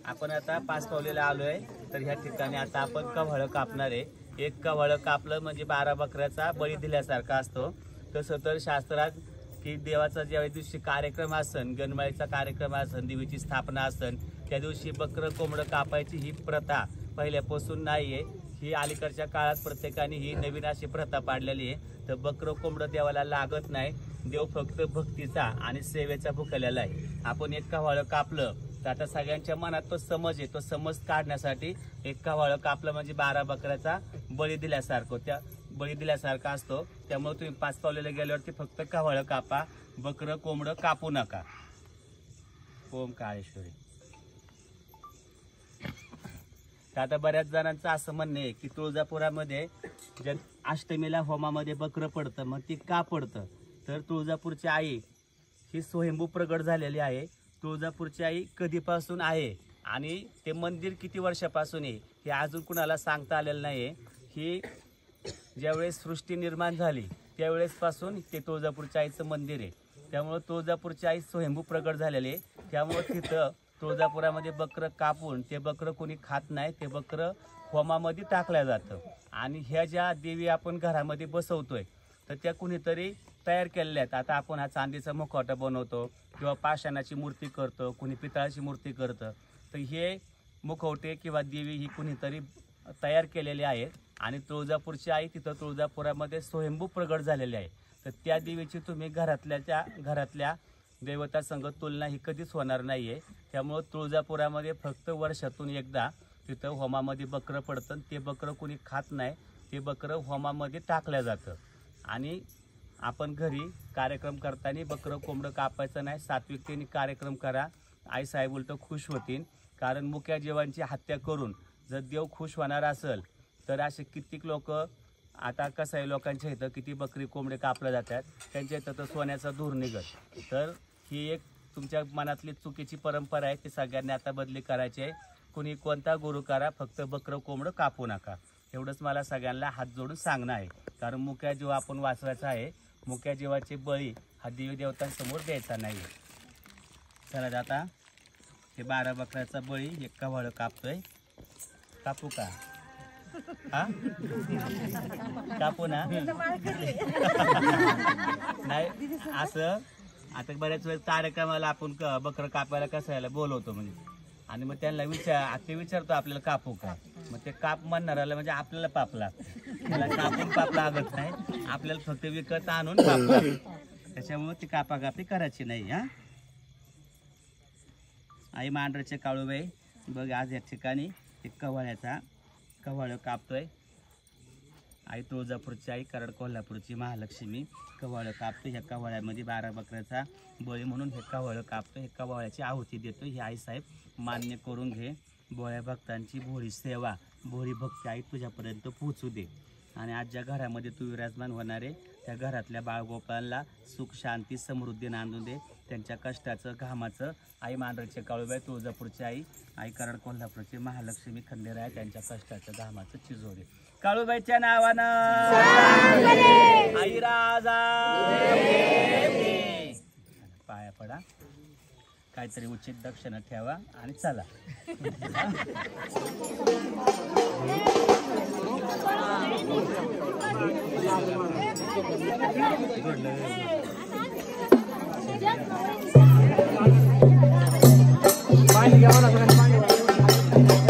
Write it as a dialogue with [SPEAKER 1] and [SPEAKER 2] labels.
[SPEAKER 1] आपण आता 5 पावलेला आलोय। तर ह्या ठिकाणी आता आपण कव्हाळ कापणार आहे। एक कव्हाळ कापलं म्हणजे 12 बकऱ्याचा बळी दिल्यासारखा असतो। तसं तर शास्त्रात की देवाचा ज्या दिवशी कार्यक्रम असन, गणमाईचा कार्यक्रम असन, देवीची स्थापना असन, त्या दिवशी बकरं कोंबडं कापायची ही प्रथा पहिल्यापासून नाहीये। ही अलीकडच्या काळात प्रत्येकाने ही नवीन अशी प्रथा पाडलेली आहे। तर बकरं कोंबडं देवाला लागत नाही, देव फक्त भक्तीचा आणि सेवेचा भुकेलेला आहे। आपण एक कव्हाळ कापलं तर आता सगळ्यांच्या मनात तो समज आहे, तो समज काढण्यासाठी एक कव्हाळ कापलं म्हणजे 12 बकऱ्याचा बळी दिल्यासारखं, त्या बळी दिल्यासारखा असतो। त्यामुळे तुम्ही 5 पावलेला गेल्यावरती फक्त कव्हाळ कापा, बकरं कोंबडं कापू नका। ओम काळेश्वरी। आता बऱ्याच जणांचं असं म्हणणं आहे की तुळजापुरामध्ये ज्या अष्टमीला होमामध्ये बकरं पडतं, मग ती का पडतं? तर तुळजापूरची आई ही स्वयंभू प्रगट झालेली आहे। तुळजापूरची आई कधीपासून आहे आणि ते मंदिर किती वर्षापासून आहे हे अजून कुणाला सांगता आलेलं नाहीये। ही ज्यावेळेस सृष्टी निर्माण झाली त्यावेळेसपासून ते तुळजापूरच्या आईचं मंदिर आहे। त्यामुळे तुळजापूरची आई स्वयंभू प्रगट झालेली आहे। त्यामुळे तिथं तुळजापुरामध्ये बकरं कापून ते बकरं कोणी खात नाही, ते बकरं होमामध्ये टाकलं जातं। आणि ह्या ज्या देवी आपण घरामध्ये बसवतोय तर त्या कुणीतरी तयार केलेल्या आहेत। आता आपण हा चांदीचा मुखवटा बनवतो किंवा पाषाणाची मूर्ती करतो, कुणी पितळाची मूर्ती करतं, तर हे मुखवटे किंवा देवी ही कुणीतरी तयार केलेले आहेत। आणि तुळजापूरची आई तिथं तुळजापुरामध्ये स्वयंभू प्रगट झालेली आहे। तर त्या देवीची तुम्ही घरातल्या दैवता संग तुलना ही कधीच होणार नाहीये। त्यामुळे तुळजापुरामध्ये फक्त वर्षातून एकदा तिथं होमामध्ये बकरं पडतं, ते बकरं कोणी खात नाही, ते बकरं होमामध्ये टाकलं जातं। आणि आपण घरी कार्यक्रम करताना बकरं कोंबडं कापायचं नाही, सात्विकतेने कार्यक्रम करा, आई साहेब उलट खुश होतील। कारण मुक्या जीवांची हत्या करून जर देव खुश होणार असेल तर असे कित्येक लोक, आता कसं आहे लोकांच्या इथं किती बकरी कोंबडे कापले जातात, त्यांच्या इथं तर सोन्याचा धूर निघत। तर ही एक तुमच्या मनातली चुकीची परंपरा आहे, ती सगळ्यांनी आता बदली करायची आहे। कुणी कोणता गुरु करा, फक्त बकरं कोंबडं कापू नका, एवढंच मला सगळ्यांना हात जोडून सांगणं आहे। कारण मुक्या जीव आपण वाचवायचा आहे, मुक्या जीवाचे बळी हा देवी देवतांसमोर द्यायचा नाही। चला आता हे 12 बकऱ्याचा बळी एक कव्हाळ कापतोय, कापू का? हा कापू ना? नाही असं आता बऱ्याच वेळेस कार्यक्रमाला आपण बकरं कापायला कसं यायला बोलवतो म्हणजे, आणि मग त्यांना विचारतो आपल्याला कापू का? मग ते काप म्हणणाराला म्हणजे आपल्याला पापला, त्याला कापून पाप लागत नाही, आपल्याला फक्त विकत आणून पाप लागतं। त्याच्यामुळे ती कापाकापी करायची नाही। हा आई मांढरचे काळूबाई बघ आज या ठिकाणी एक कव्हाळ कापतोय। आई तुळजापूरची आई, कराड कोल्हापूरची महालक्ष्मी कव्हाळ कापतो। ह्या कव्हाळ्यामध्ये 12 बकऱ्याचा बळी म्हणून हे कव्हाळ कापतो, हे कव्हाळ्याची आहुती देतो। ही आई साहेब मान्य करून घे। भोळ्या भक्तांची भोळी सेवा, भोळी भक्ती आई तुझ्यापर्यंत पोहोचू दे। आणि आज ज्या घरामध्ये तू विराजमान होणार आहे त्या घरातल्या बाळगोपाळांना सुख शांती समृद्धी नांदून दे। त्यांच्या कष्टाचं घामाचं आई मांढरचे काळूबाई तुळजापूरची आई, आई कराड कोल्हापूरची महालक्ष्मी खंडेराय त्यांच्या कष्टाचं घामाचं चिजोरे काळूबाईच्या नावानं आई राजा पाया पडा, काहीतरी उचित दक्षिणा ठेवा आणि चला। पाणी घ्यावं लागलं, पाणी